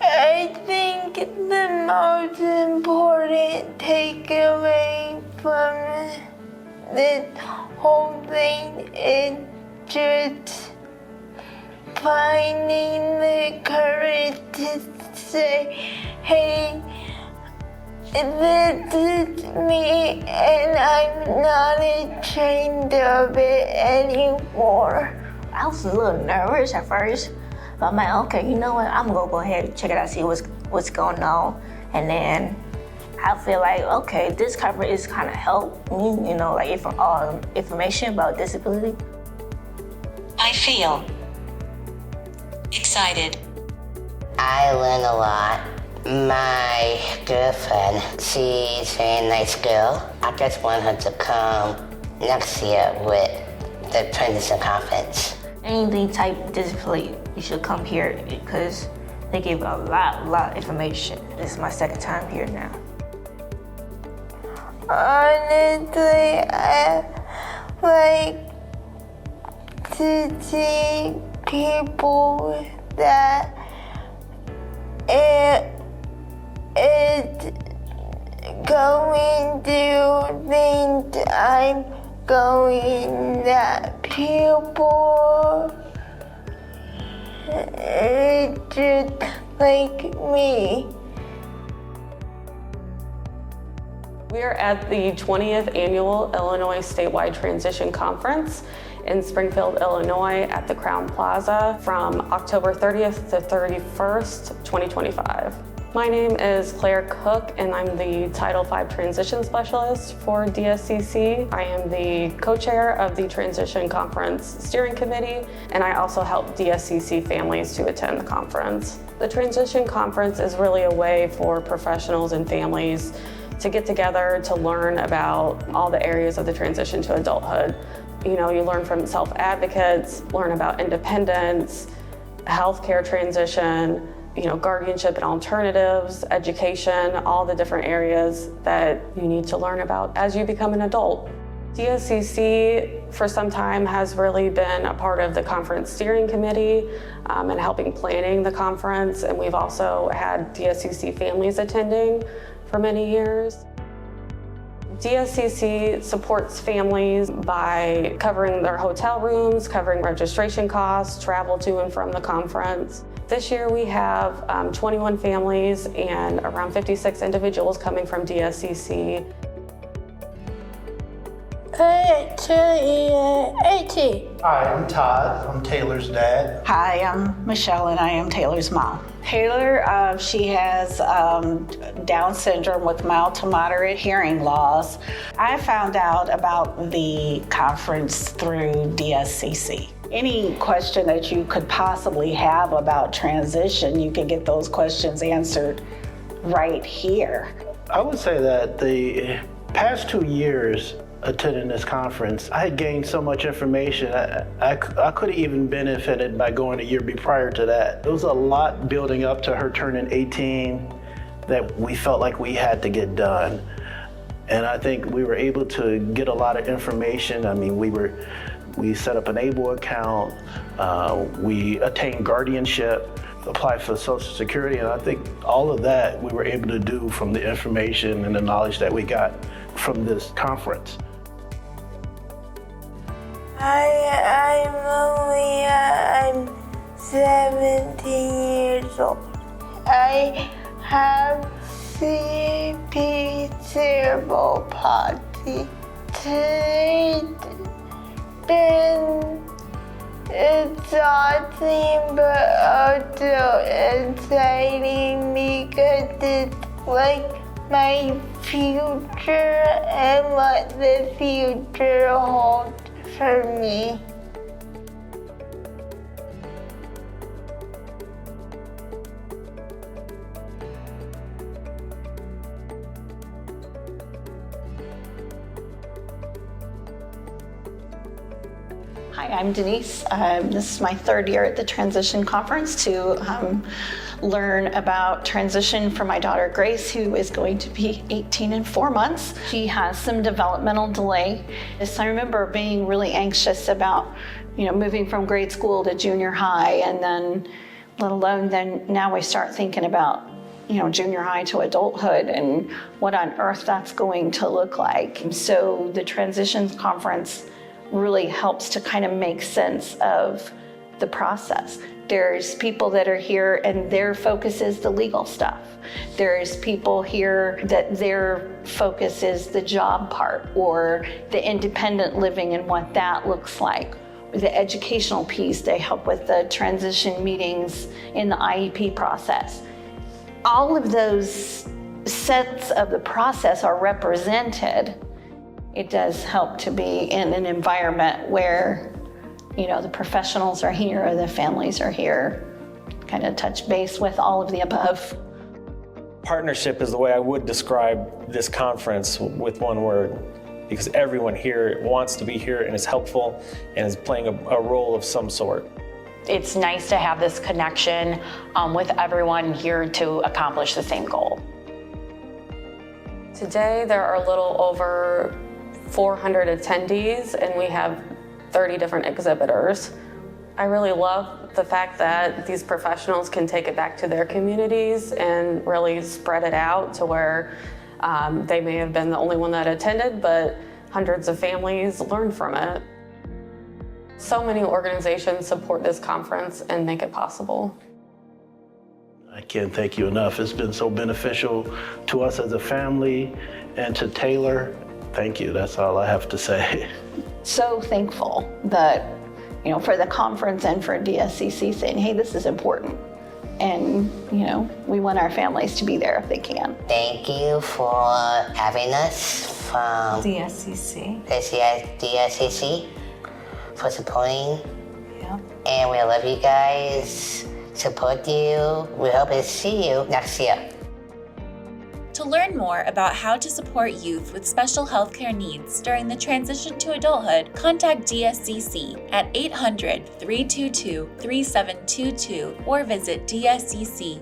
I think the most important takeaway from this whole thing is just finding the courage to say, hey, this is me and I'm not ashamed of it anymore. I was a little nervous at first, but I'm like, okay, you know what? I'm gonna go ahead and check it out, see what's going on. And then I feel like, okay, this conference is kind of helped me, like information about disability. I feel excited. I learned a lot. My girlfriend, she's a very nice girl. I just want her to come next year with the Transition Conference. Anything type of disability, you should come here because they give a lot of information. This is my second time here now. Honestly, I like to see people that it's going through things I'm going, that people just like me. We are at the 20th Annual Illinois Statewide Transition Conference in Springfield, Illinois at the Crown Plaza from October 30th to 31st, 2025. My name is Claire Cook and I'm the Title V Transition Specialist for DSCC. I am the co-chair of the Transition Conference Steering Committee and I also help DSCC families to attend the conference. The Transition Conference is really a way for professionals and families to get together to learn about all the areas of the transition to adulthood. You learn from self-advocates, learn about independence, healthcare transition, guardianship and alternatives, education, all the different areas that you need to learn about as you become an adult. DSCC for some time has really been a part of the conference steering committee and helping planning the conference, and we've also had DSCC families attending for many years. DSCC supports families by covering their hotel rooms, covering registration costs, travel to and from the conference. This year we have 21 families and around 56 individuals coming from DSCC. Hi, I'm Todd. I'm Taylor's dad. Hi, I'm Michelle and I am Taylor's mom. Taylor, she has Down syndrome with mild to moderate hearing loss. I found out about the conference through DSCC. Any question that you could possibly have about transition, you can get those questions answered right here. I would say that the past 2 years attending this conference, I had gained so much information. I could have even benefited by going a year prior to that. There was a lot building up to her turning 18 that we felt like we had to get done. And I think we were able to get a lot of information. I mean, we set up an ABLE account, we attained guardianship, applied for Social Security, and I think all of that we were able to do from the information and the knowledge that we got from this conference. I'm 17 years old. I have CP cerebral palsy. Today's been exhausting but also exciting because it's like my future and what the future holds for me. Hi, I'm Denise. This is my third year at the Transition Conference to learn about transition for my daughter Grace, who is going to be 18 in 4 months. She has some developmental delay. I remember being really anxious about, moving from grade school to junior high, and then let alone then now we start thinking about, junior high to adulthood and what on earth that's going to look like. So the Transitions Conference really helps to kind of make sense of the process. There's people that are here and their focus is the legal stuff. There's people here that their focus is the job part or the independent living and what that looks like. The educational piece, they help with the transition meetings in the IEP process. All of those sets of the process are represented. It does help to be in an environment where, the professionals are here, the families are here, kind of touch base with all of the above. Partnership is the way I would describe this conference with one word, because everyone here wants to be here and is helpful and is playing a role of some sort. It's nice to have this connection with everyone here to accomplish the same goal. Today there are a little over 400 attendees and we have 30 different exhibitors. I really love the fact that these professionals can take it back to their communities and really spread it out to where they may have been the only one that attended, but hundreds of families learn from it. So many organizations support this conference and make it possible. I can't thank you enough. It's been so beneficial to us as a family and to Taylor. Thank you, that's all I have to say. So thankful that, for the conference and for DSCC saying, hey, this is important. And, we want our families to be there if they can. Thank you for having us from DSCC. DSCC for supporting. Yeah. And we love you guys, support you. We hope to see you next year. To learn more about how to support youth with special healthcare needs during the transition to adulthood, contact DSCC at 800-322-3722 or visit dscc.uic.edu.